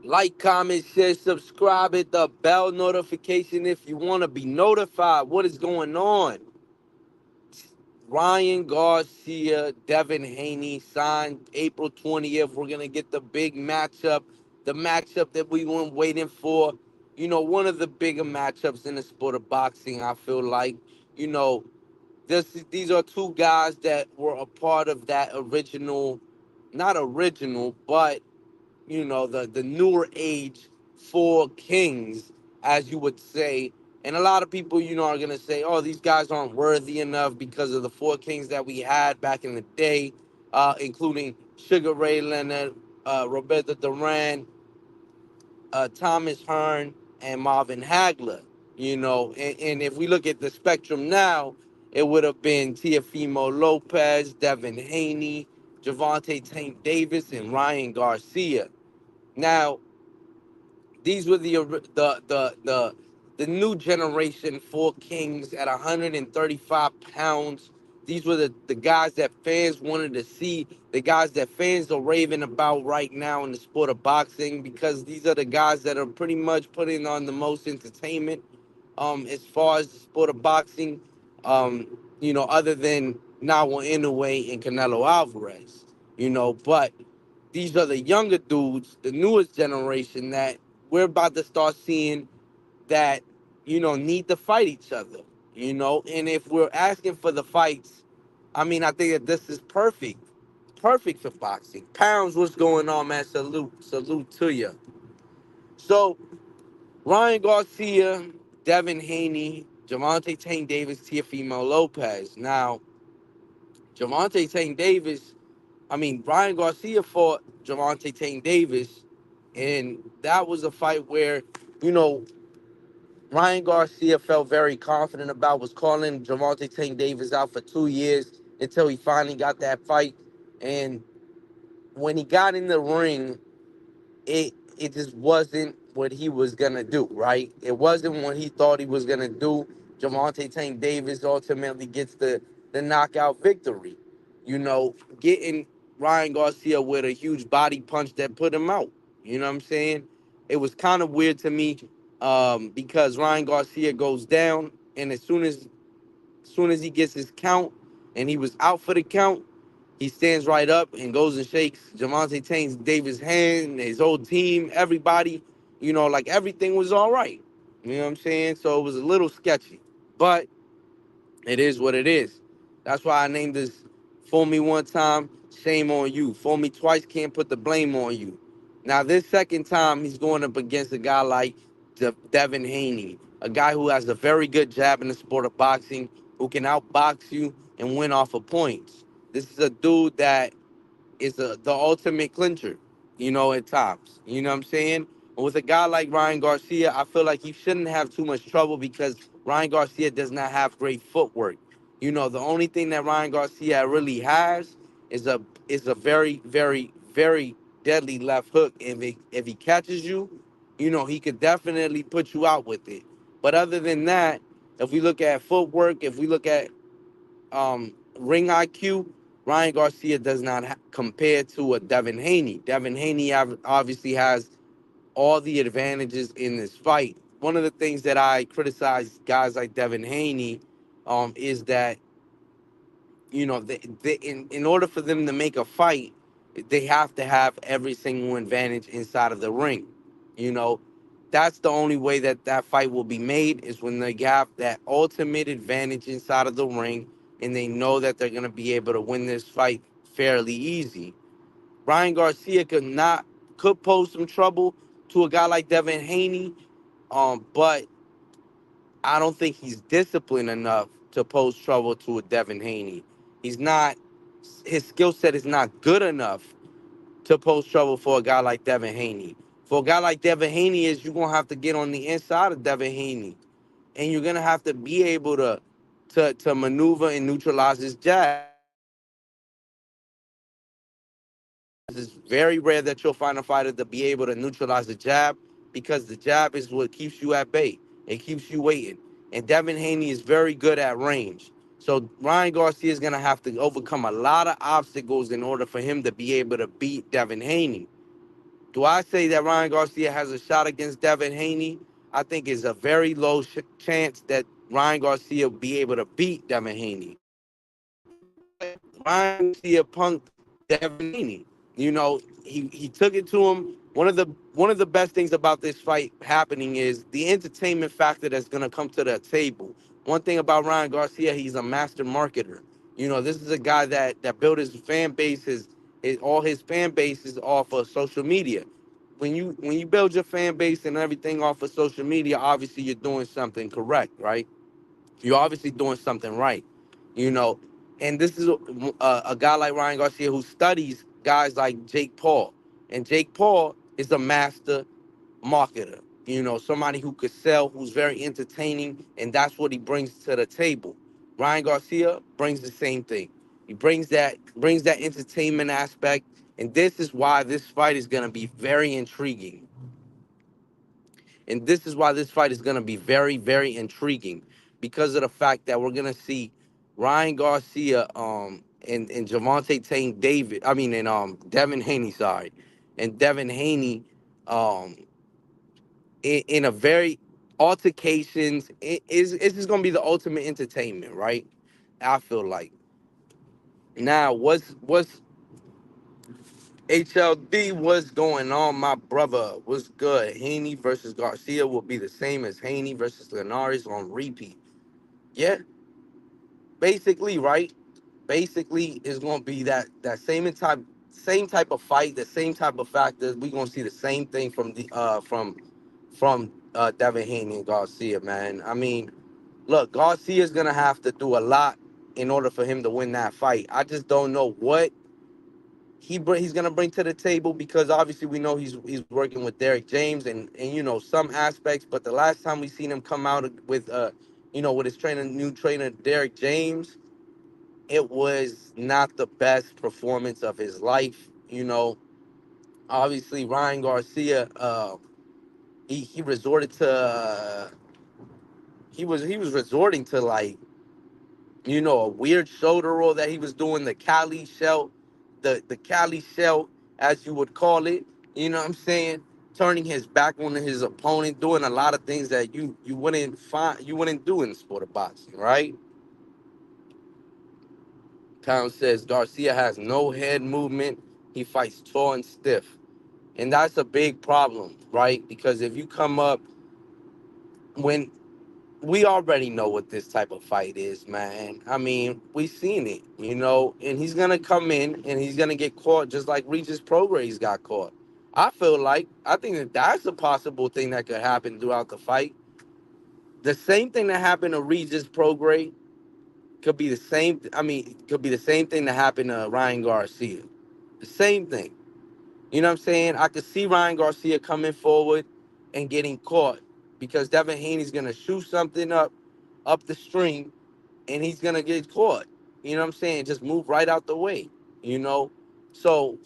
Like, comment, share, subscribe, hit the bell notification if you want to be notified. What is going on? Ryan Garcia, Devin Haney signed April 20th. We're going to get the big matchup, the matchup that we were waiting for. One of the bigger matchups in the sport of boxing, I feel like. You know, these are two guys that were a part of that original, not original, but the newer age four kings, as you would say. And a lot of people, are gonna say, oh, these guys aren't worthy enough because of the four kings that we had back in the day, including Sugar Ray Leonard, Roberto Duran, Thomas Hearn, and Marvin Hagler. And if we look at the spectrum now, it would have been Teofimo Lopez, Devin Haney, Javante Tank Davis, and Ryan Garcia. Now, these were the new generation four kings at 135 pounds. These were the guys that fans wanted to see, the guys that fans are raving about right now in the sport of boxing, because these are the guys that are pretty much putting on the most entertainment as far as the sport of boxing, other than Nawa Inoue and Canelo Alvarez, but these are the younger dudes, the newest generation that we're about to start seeing that, need to fight each other, and if we're asking for the fights, I mean, I think that this is perfect for boxing. Pounds, what's going on, man? Salute to you. So, Ryan Garcia, Devin Haney, Javante Tank Davis, Teofimo Lopez. Now, Javante Tank Davis, Ryan Garcia fought Javante Tank Davis, and that was a fight where, you know, Ryan Garcia felt very confident about, was calling Javante Tank Davis out for 2 years until he finally got that fight. And when he got in the ring, it just wasn't what he was gonna do, right? It wasn't what he thought he was gonna do. Javante Tank Davis ultimately gets the knockout victory. Getting Ryan Garcia with a huge body punch that put him out. You know what I'm saying? It was kind of weird to me, because Ryan Garcia goes down, and as soon as he gets his count, and he was out for the count, he stands right up and goes and shakes Javante Tank Davis' hand, his whole team, everybody, like everything was all right. You know what I'm saying? So it was a little sketchy. But it is what it is. That's why I named this "Fool Me One Time, Shame on You." Fool me twice, can't put the blame on you. Now, this second time, he's going up against a guy like Devin Haney, a guy who has a very good jab in the sport of boxing, who can outbox you and win off of points. This is a dude that is the ultimate clincher, at times. You know what I'm saying? With a guy like Ryan Garcia, I feel like he shouldn't have too much trouble because Ryan Garcia does not have great footwork. The only thing that Ryan Garcia really has is a very, very, very deadly left hook. If he catches you, he could definitely put you out with it. But other than that, if we look at footwork, if we look at ring IQ, Ryan Garcia does not compare to a Devin Haney. Devin Haney obviously has all the advantages in this fight. One of the things that I criticize guys like Devin Haney, is that in order for them to make a fight, they have to have every single advantage inside of the ring. You know, that's the only way that that fight will be made is when they have that ultimate advantage inside of the ring, and they know that they're going to be able to win this fight fairly easy. Ryan Garcia could pose some trouble to a guy like Devin Haney, but I don't think he's disciplined enough to pose trouble to a Devin Haney. He's not. His skill set is not good enough to pose trouble for a guy like Devin Haney. For a guy like Devin Haney, you're gonna have to get on the inside of Devin Haney, and you're gonna have to be able to maneuver and neutralize his jab. It's very rare that you'll find a fighter to be able to neutralize the jab, because the jab is what keeps you at bay. It keeps you waiting. And Devin Haney is very good at range. So Ryan Garcia is going to have to overcome a lot of obstacles in order for him to be able to beat Devin Haney. Do I say that Ryan Garcia has a shot against Devin Haney? I think it's a very low chance that Ryan Garcia will be able to beat Devin Haney. But Ryan Garcia punked Devin Haney. You know, he took it to him. One of the best things about this fight happening is the entertainment factor that's gonna come to the table. One thing about Ryan Garcia, he's a master marketer. You know, this is a guy that built his fan base, all his fan base is off of social media. When you build your fan base and everything off of social media, obviously you're doing something correct, right? You're obviously doing something right, you know. And this is a guy like Ryan Garcia who studies guys like Jake Paul, and Jake Paul is a master marketer. You know, somebody who could sell, who's very entertaining, and that's what he brings to the table. Ryan Garcia brings the same thing. He brings that entertainment aspect, and this is why this fight is going to be very intriguing. And this is why this fight is going to be very, very intriguing because of the fact that we're going to see Ryan Garcia and Javante Tank David, I mean, and Devin Haney, sorry, and Devin Haney um, in a very altercations. It's just going to be the ultimate entertainment, right? I feel like. Now, what's HLD, what's going on, my brother? What's good? Haney versus Garcia will be the same as Haney versus Linares on repeat. Yeah, basically, right? Basically, it's gonna be that same type of fight, the same type of factors. We're gonna see the same thing from Devin Haney and Garcia, man. I mean, look, Garcia's gonna have to do a lot in order for him to win that fight. I just don't know what he's gonna bring to the table because obviously we know he's working with Derek James and you know some aspects, but the last time we seen him come out with with his new trainer Derek James, it was not the best performance of his life. You know, obviously Ryan Garcia, he resorted to he was resorting to like a weird shoulder roll that he was doing, the Cali shell, the Cali shell, as you would call it. You know what I'm saying? Turning his back on his opponent, doing a lot of things that you wouldn't do in the sport of boxing, right? Town says Garcia has no head movement. He fights tall and stiff. And that's a big problem, right? Because if you come up when we already know what this type of fight is, man. I mean, we seen it, and he's gonna come in and he's gonna get caught just like Regis Prograis got caught. I think that that's a possible thing that could happen throughout the fight. The same thing that happened to Regis Prograis could be the same. I mean, could be the same thing that happened to Ryan Garcia. The same thing. You know what I'm saying? I could see Ryan Garcia coming forward and getting caught because Devin Haney's gonna shoot something up the stream and he's gonna get caught. You know what I'm saying? Just move right out the way. You know, so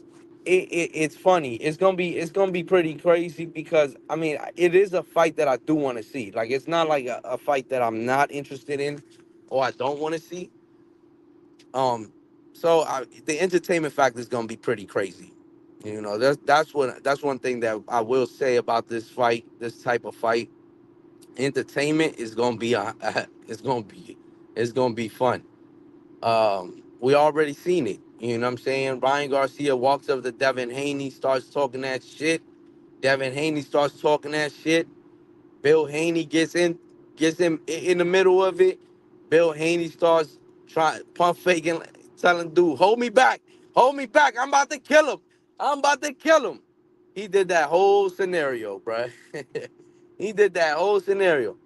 it's funny. It's gonna be pretty crazy because I mean it is a fight that I do want to see. Like it's not like a fight that I'm not interested in or I don't want to see. Um, the entertainment factor is gonna be pretty crazy. You know, that's one thing that I will say about this fight, this type of fight. Entertainment is gonna be it's gonna be fun. We already seen it. You know what I'm saying? Ryan Garcia walks up to Devin Haney, starts talking that shit. Devin Haney starts talking that shit. Bill Haney gets him in the middle of it. Bill Haney starts trying pump faking, telling dude, hold me back, I'm about to kill him. I'm about to kill him. He did that whole scenario, bruh. He did that whole scenario.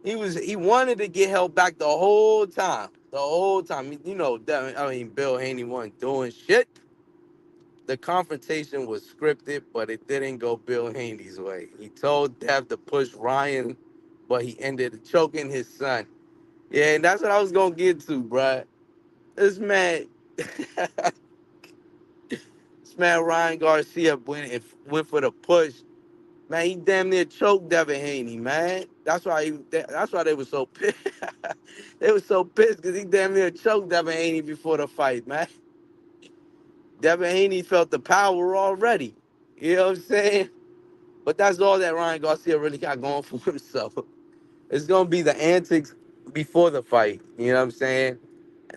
He wanted to get held back the whole time. The whole time. Bill Haney wasn't doing shit. The confrontation was scripted, but it didn't go Bill Haney's way. He told Dev to push Ryan, but he ended up choking his son. Yeah, and that's what I was gonna get to, bruh. This man, this man Ryan Garcia went for the push. Man, he damn near choked Devin Haney, man. That's why they were so pissed. They were so pissed because he damn near choked Devin Haney before the fight, man. Devin Haney felt the power already. You know what I'm saying? But that's all that Ryan Garcia really got going for himself. It's gonna be the antics before the fight. You know what I'm saying?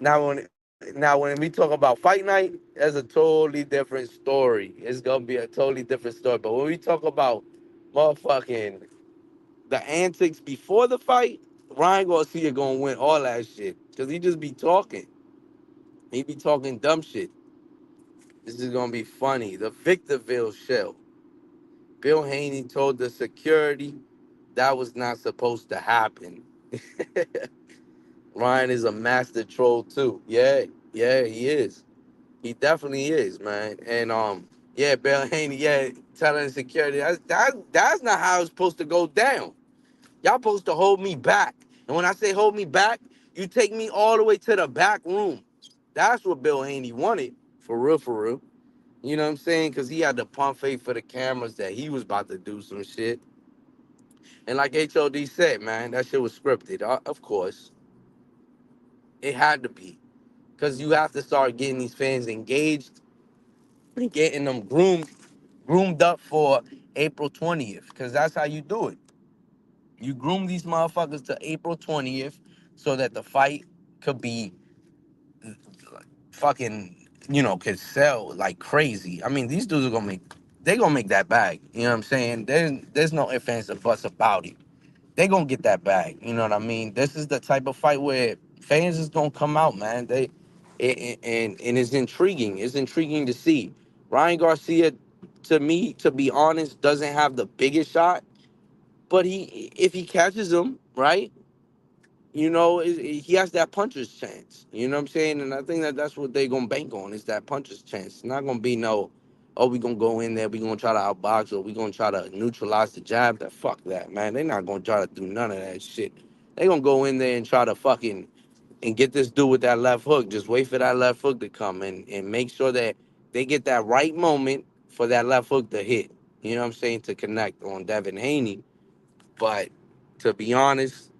Now when we talk about fight night, that's a totally different story. It's gonna be a totally different story. But when we talk about motherfucking the antics before the fight, Ryan Garcia gonna win all that shit. Cause he just be talking. He be talking dumb shit. This is gonna be funny. The Victorville shell. Bill Haney told the security that was not supposed to happen. Ryan is a master troll too. Yeah, yeah, he is. He definitely is, man. And yeah, Bill Haney, yeah, telling the security that's not how it's supposed to go down. Y'all supposed to hold me back. And when I say hold me back, you take me all the way to the back room. That's what Bill Haney wanted, for real, for real. You know what I'm saying? Because he had to pump fake for the cameras that he was about to do some shit. And like HOD said, man, that shit was scripted. Of course, it had to be. Because you have to start getting these fans engaged and getting them groomed up for April 20th. Because that's how you do it. You groom these motherfuckers to April 20th so that the fight could be fucking, could sell like crazy. I mean, these dudes are gonna make that bag. You know what I'm saying? There's no ifs, ands, or buts about it. They gonna get that bag. You know what I mean? This is the type of fight where fans is gonna come out, man. And it's intriguing. It's intriguing to see. Ryan Garcia, to me, to be honest, doesn't have the biggest shot, but if he catches him right, he has that puncher's chance. You know what I'm saying? And I think that's what they gonna bank on is that puncher's chance. It's not gonna be no, oh, we gonna go in there, we gonna try to outbox or we gonna try to neutralize the jab. That fuck that, man. They're not gonna try to do none of that shit. They gonna go in there and try to fucking and get this dude with that left hook. Just wait for that left hook to come and make sure that they get that right moment for that left hook to hit. You know what I'm saying? To connect on Devin Haney. But to be honest,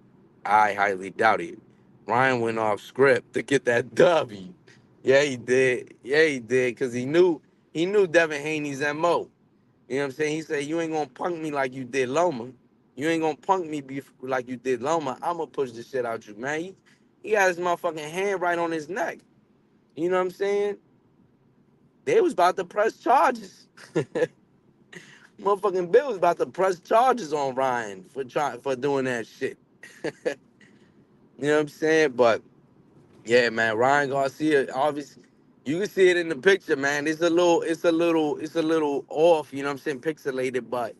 I highly doubt it. Ryan went off script to get that W. Yeah, he did. Yeah, he did. Cause he knew Devin Haney's MO. You know what I'm saying? He said, you ain't gonna punk me like you did Loma. You ain't gonna punk me like you did Loma. I'm gonna push the shit out you, man. He had his motherfucking hand right on his neck. You know what I'm saying? They was about to press charges. Motherfucking Bill was about to press charges on Ryan for doing that shit. You know what I'm saying? But yeah, man, Ryan Garcia, obviously, you can see it in the picture, man. It's a little off. You know what I'm saying? Pixelated, but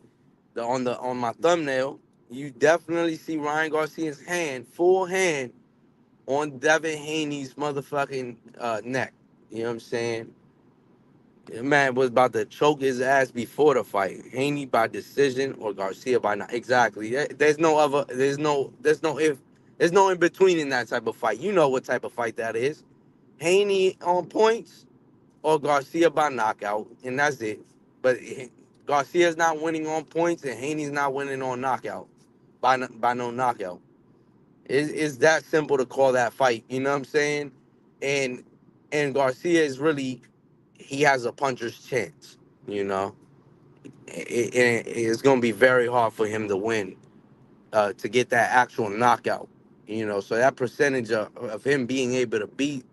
on my thumbnail, you definitely see Ryan Garcia's hand, full hand, on Devin Haney's motherfucking neck. You know what I'm saying? The man was about to choke his ass before the fight. Haney by decision or Garcia by not. Exactly. There's no other. There's no in between in that type of fight. You know what type of fight that is. Haney on points or Garcia by knockout, and that's it. But Garcia's not winning on points, and Haney's not winning on knockout by no knockout. It's that simple to call that fight. You know what I'm saying? And and Garcia is really he has a puncher's chance. You know, it's gonna be very hard for him to win to get that actual knockout. You know, so that percentage of him being able to beat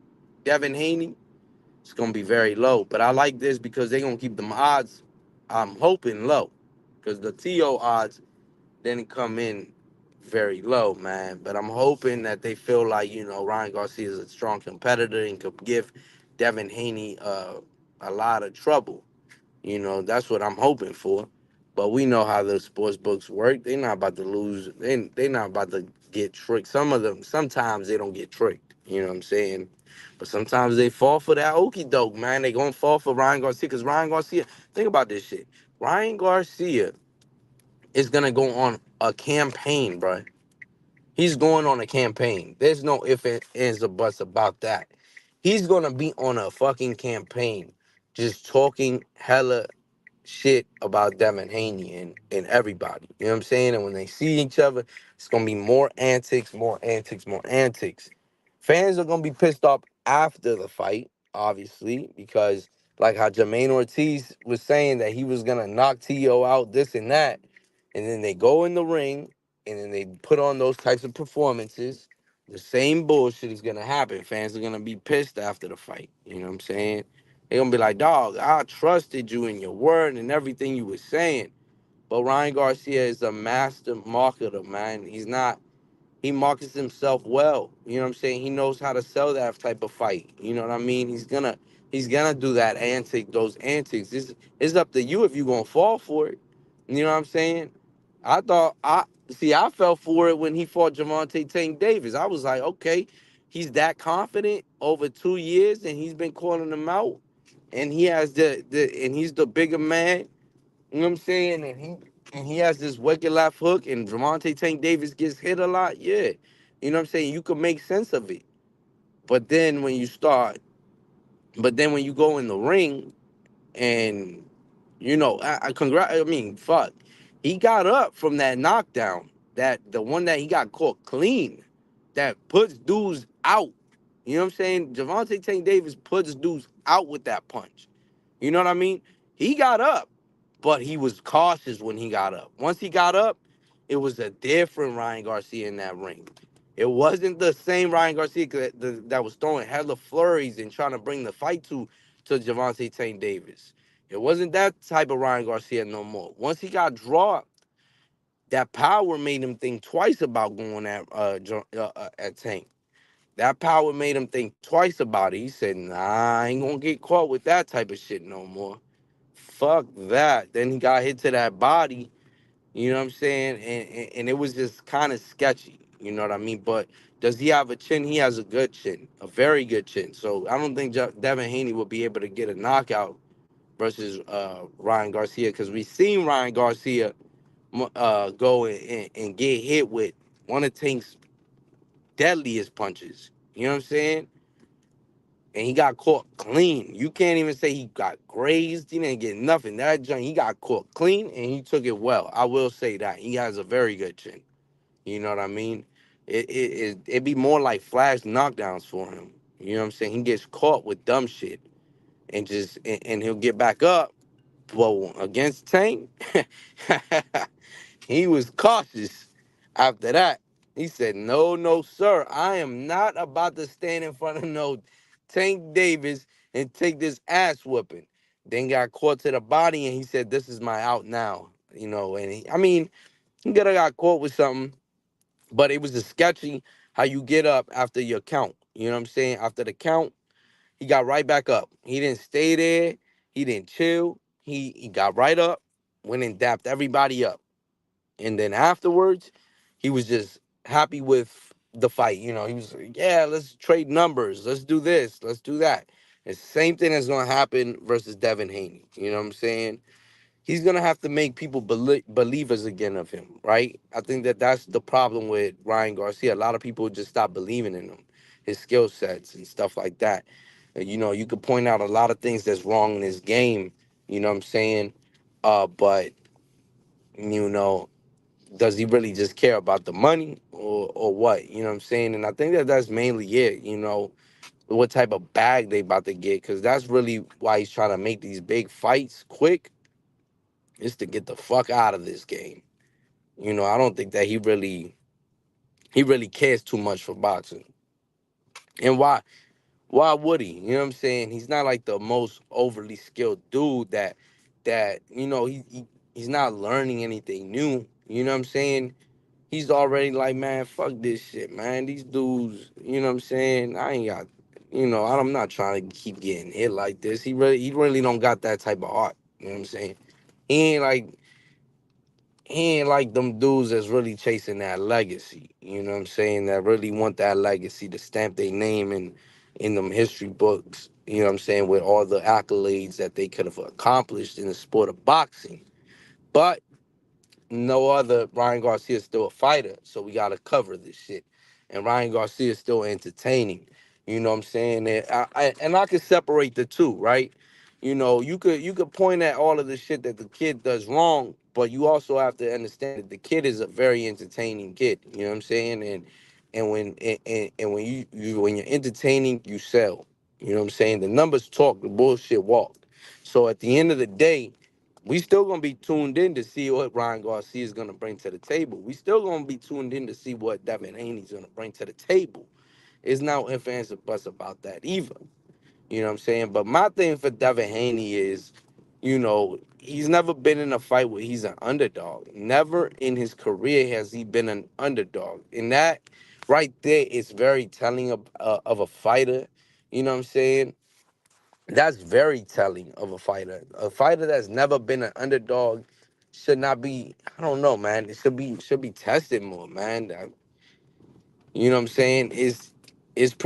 Devin Haney, it's gonna be very low. But I like this because they're gonna keep them odds. I'm hoping low, because the TO odds didn't come in very low, man. But I'm hoping that they feel like Ryan Garcia is a strong competitor and could give Devin Haney a lot of trouble. That's what I'm hoping for. But we know how the sports books work. They're not about to lose. They not about to get tricked. Some of them, sometimes they don't get tricked. You know what I'm saying? But sometimes they fall for that okey doke, man. They gonna fall for Ryan Garcia because Ryan Garcia. Think about this shit. Ryan Garcia is gonna go on a campaign, bro. He's going on a campaign. There's no ifs, ands, or buts about that. He's gonna be on a fucking campaign, just talking hella shit about Devin Haney and everybody. You know what I'm saying? And when they see each other, it's gonna be more antics, more antics, more antics. Fans are gonna be pissed off after the fight, obviously, because Like how Jermaine Ortiz was saying that he was gonna knock T.O. out, this and that, and then they go in the ring and then they put on those types of performances. The same bullshit is gonna happen. Fans are gonna be pissed after the fight. You know what I'm saying? They're gonna be like, dog, I trusted you in your word and everything you were saying. But Ryan Garcia is a master marketer, man. He markets himself well. You know what I'm saying? He knows how to sell that type of fight. You know what I mean? He's gonna do that those antics. It's up to you if you're gonna fall for it. You know what I'm saying? I fell for it when he fought Javante Tank Davis. I was like, okay, he's that confident over 2 years and he's been calling him out. And he has the and he's the bigger man, you know what I'm saying? And he has this wicked left hook, and Javante Tank Davis gets hit a lot. Yeah, you know what I'm saying. You can make sense of it, but then when you start, but then when you go in the ring, and I mean, fuck, he got up from that knockdown, that the one that he got caught clean, that puts dudes out. You know what I'm saying? Javante Tank Davis puts dudes out with that punch. You know what I mean? He got up, but he was cautious when he got up. Once he got up, it was a different Ryan Garcia in that ring. It wasn't the same Ryan Garcia that was throwing hella flurries and trying to bring the fight to Javante Tank Davis. It wasn't that type of Ryan Garcia no more. Once he got dropped, that power made him think twice about going at Tank. That power made him think twice about it. He said, "Nah, I ain't gonna get caught with that type of shit no more. Fuck that." Then he got hit to that body. You know what I'm saying? And it was just kind of sketchy. You know what I mean? But does he have a chin? He has a good chin, a very good chin. So I don't think Devin Haney will be able to get a knockout versus Ryan Garcia, because we seen Ryan Garcia go and get hit with one of Tank's deadliest punches. You know what I'm saying? And he got caught clean. You can't even say he got grazed. He didn't get nothing. That joint, he got caught clean and he took it well. I will say that. He has a very good chin. You know what I mean? It'd be more like flash knockdowns for him. You know what I'm saying? He gets caught with dumb shit and he'll get back up. But against Tank, he was cautious after that. He said, "No, no, sir. I am not about to stand in front of no Tank Davis and take this ass whooping." Then got caught to the body and he said, "This is my out now." And I mean, he could have got caught with something, but it was just sketchy how you get up after your count. You know what I'm saying? After the count, he got right back up. He didn't stay there. He didn't chill. He got right up, went and dapped everybody up. And then afterwards, he was just happy with the fight. He was like, yeah, let's trade numbers. Let's do this. Let's do that. The same thing is going to happen versus Devin Haney. You know what I'm saying? He's going to have to make people believers again of him, right? I think that that's the problem with Ryan Garcia. A lot of people just stop believing in him, his skill sets and stuff like that. And, you could point out a lot of things that's wrong in his game. You know what I'm saying? But, you know, does he really just care about the money or what? You know what I'm saying? And I think that that's mainly it, what type of bag they about to get, because that's really why he's trying to make these big fights quick, is to get the fuck out of this game. I don't think that he really cares too much for boxing. And why would he? You know what I'm saying? He's not like the most overly skilled dude that he's not learning anything new. You know what I'm saying? He's already like, man, fuck this shit, man. These dudes, you know what I'm saying? I ain't got, I'm not trying to keep getting hit like this. He really don't got that type of art. You know what I'm saying? He ain't like he ain't like them dudes that's really chasing that legacy. You know what I'm saying? That really want that legacy to stamp their name in them history books. You know what I'm saying? With all the accolades that they could have accomplished in the sport of boxing. But no other Ryan Garcia is still a fighter, so we gotta cover this shit. And Ryan Garcia is still entertaining. You know what I'm saying? And I could separate the two, right? You could point at all of the shit that the kid does wrong, but you also have to understand that the kid is a very entertaining kid. You know what I'm saying? And when when you're entertaining, you sell. You know what I'm saying? The numbers talk, the bullshit walk. So at the end of the day, we still gonna be tuned in to see what Ryan Garcia is gonna bring to the table. We still gonna be tuned in to see what Devin Haney's gonna bring to the table. It's no ifs, ands, or buts about that either. You know what I'm saying? But my thing for Devin Haney is, he's never been in a fight where he's an underdog. Never in his career has he been an underdog. And that right there is very telling of a fighter. You know what I'm saying? That's very telling of a fighter. A fighter that's never been an underdog should not be. I don't know, man. It should be tested more, man. You know what I'm saying? It's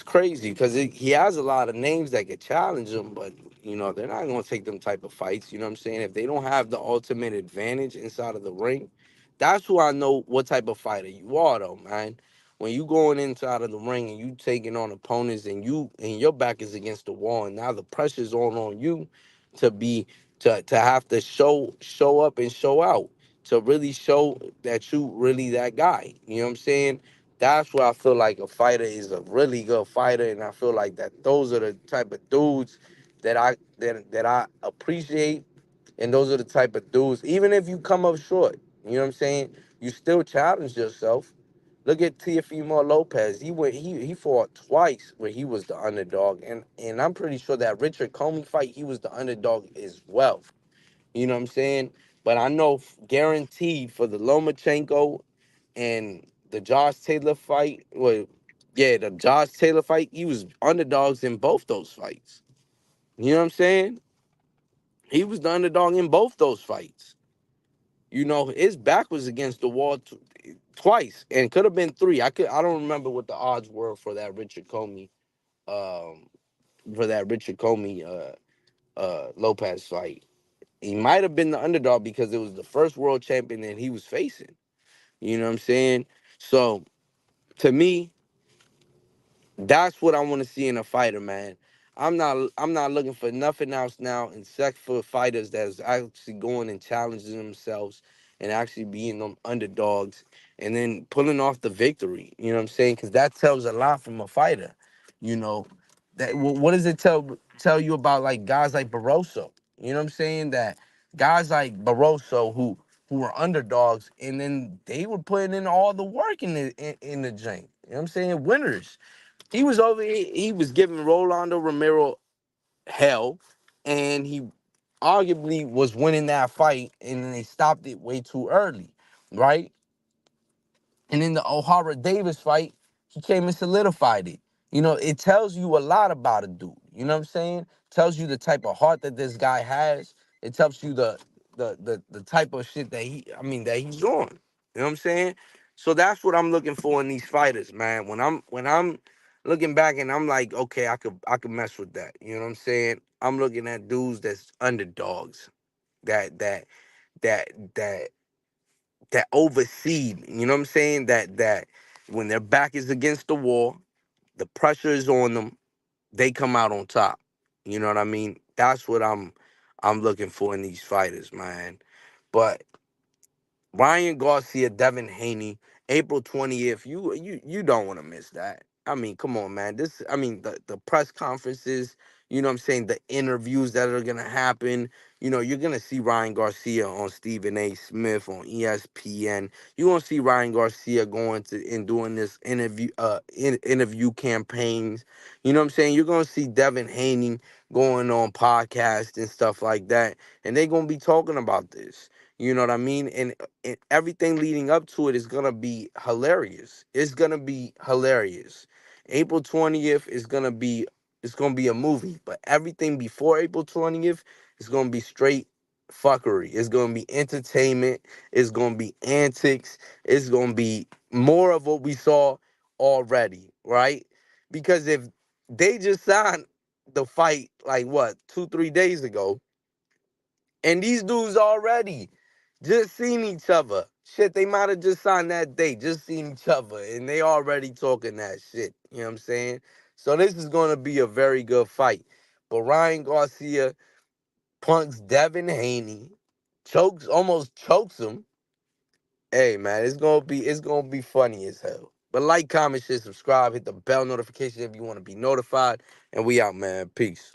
crazy because he has a lot of names that could challenge him, but they're not gonna take them type of fights. You know what I'm saying? If they don't have the ultimate advantage inside of the ring, that's who I know what type of fighter you are, though, man. When you going inside of the ring and you taking on opponents and your back is against the wall, and now the pressure's on you to be to have to show up and show out, to really show that you really that guy. You know what I'm saying? That's where I feel like a fighter is a really good fighter, and I feel like that those are the type of dudes that I appreciate, and those are the type of dudes. Even if you come up short, you know what I'm saying, you still challenge yourself. Look at Teofimo Lopez. He fought twice where he was the underdog, and I'm pretty sure that Richard Comey fight he was the underdog as well. You know what I'm saying? But I know guaranteed for the Lomachenko and the Josh Taylor fight, well, yeah, the Josh Taylor fight, he was underdogs in both those fights. You know what I'm saying? He was the underdog in both those fights. His back was against the wall twice, and could have been three. I don't remember what the odds were um, for that Richard Comey Lopez fight. He might have been the underdog because it was the first world champion that he was facing. You know what I'm saying? So to me, that's what I want to see in a fighter, man. I'm not looking for nothing else now except for fighters that's actually going and challenging themselves and actually being them underdogs and then pulling off the victory. You know what I'm saying? Because that tells a lot from a fighter. You know what does it tell you about like guys like Barroso? You know what I'm saying? That guys like Barroso who were underdogs and then they were putting in all the work in the gym. You know what I'm saying? Winners. He was over. He was giving Rolando Romero hell, and he arguably was winning that fight, and then they stopped it way too early, right? And in the O'Hara Davis fight, he came and solidified it. It tells you a lot about a dude. You know what I'm saying? Tells you the type of heart that this guy has. It tells you the type of shit that he's on. You know what I'm saying? So that's what I'm looking for in these fighters, man. When I'm looking back and I'm like, okay, I could mess with that. You know what I'm saying? I'm looking at dudes that's underdogs, that that that that that oversee, you know what I'm saying? That when their back is against the wall, the pressure is on them, they come out on top. You know what I mean? That's what I'm looking for in these fighters, man. But Ryan Garcia, Devin Haney, April 20th. You don't want to miss that. I mean, come on, man. The press conferences, you know what I'm saying, the interviews that are gonna happen. You're gonna see Ryan Garcia on Stephen A. Smith on ESPN. You're gonna see Ryan Garcia going to and doing this interview campaigns. You know what I'm saying? You're gonna see Devin Haney going on podcasts and stuff like that. And they're gonna be talking about this. You know what I mean? And everything leading up to it is gonna be hilarious. It's gonna be hilarious. April 20th is gonna be it's gonna be a movie, but everything before April 20th is gonna be straight fuckery. It's gonna be entertainment. It's gonna be antics. It's gonna be more of what we saw already, right? Because if they just signed the fight like what 2 3 days ago, and these dudes already just seen each other. Shit, they might have just signed that day, just seen each other, and they already talking that shit. You know what I'm saying? So this is going to be a very good fight. But Ryan Garcia punks Devin Haney, almost chokes him. Hey man, it's gonna be funny as hell. But like, comment, share, subscribe, hit the bell notification if you want to be notified. And we out, man. Peace.